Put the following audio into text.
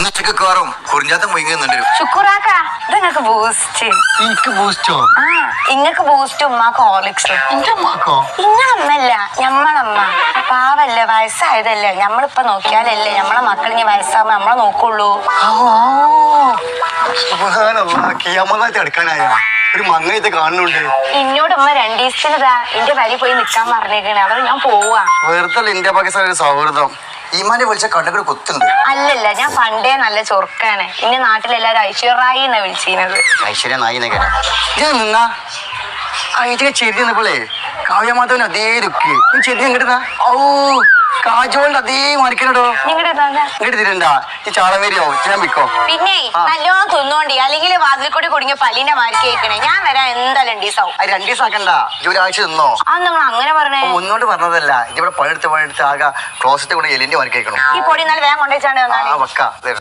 ഇന്നച്ചക്ക് കയറും കുറിഞ്ഞാത്തം പൊയ്യുന്നുണ്ട്. ശുക്രാക്ക ഇതങ്ങക്ക് ബൂസ്റ്റ്. എനിക്ക് ബൂസ്റ്റോ? ആ ഇങ്ങക്ക് ബൂസ്റ്റ് ഉമ്മാക്ക് ഹോർലിക്സ്. എന്റെ അമ്മാക്കോ? ഇങ്ങളമ്മല്ല ഞമ്മളമ്മ. പാവല്ലേ വയസ്സായതല്ലേ, ഞമ്മളിപ്പൊ നോക്കിയാലല്ലേ ഞമ്മളെ മക്കളിങ്ങനെ വയസ്സാകുമ്പോ നമ്മളെ നോക്കുള്ളൂ. എടുക്കാനായ ഒരു മങ്ങയത്തെ കാണുന്നുണ്ട്. എന്നോട് ഉമ്മ 2 ദിവസത്തിനിതാ എന്റെ വരി പോയി നിക്കാൻ പറഞ്ഞേക്കണേ. അവർ ഞാൻ പോവാ. വെറുതെ ഇന്ത്യ പാകിസ്ഥാൻ ഒരു സൗഹൃദം. ഈമാനെ വിളിച്ച കണ്ണുകൾ കുത്തുണ്ട്. അല്ലല്ല, ഞാൻ പണ്ടേ നല്ല ചൊറുക്കാണ്. എന്റെ നാട്ടിലെല്ലാരും ഐശ്വര്യായി എന്നാ വിളിച്ചിരുന്നത്. ഐശ്വര്യ നായിനെ ഞാൻ നിന്നാ അതിന്റെ ചെരി നിന്നപ്പോളേ കാവ്യമാധവൻ അതേ ലുക്ക്. ഈ ചെരി എങ്ങട്ടാ? ഓ കാജോളിന്റെ അതേ മറിക്കണോ. ഇങ്ങോട്ട് തിരണ്ടാ ഈ ചാളമേരിയാവും. ഞാൻ വിൽക്കോ? പിന്നെ നല്ലോണം തിന്നോണ്ടി, അല്ലെങ്കിൽ വാതിൽ കൂടി കുടുങ്ങിയ പല്ലിന്റെ മാർക്ക് കേൾക്കണേ. ഞാൻ വരാൻ എന്തായാലും 2 ദിവസം. 2 ദിവസം ആക്കണ്ട, ഒരാഴ്ച നിന്നോ. അത് നമ്മൾ അങ്ങനെ പറഞ്ഞേ? ഒന്നോണ്ട് പറഞ്ഞതല്ല, ഇവിടെ പണിയെടുത്ത് ആകെ ക്ലോസറ്റ് കൊണ്ട് എലിന്റെ മാർക്ക് കേൾക്കണം. ഈ പൊടി നല്ല വേഗം കൊണ്ടുവച്ചാണ്ട് വെക്കാം.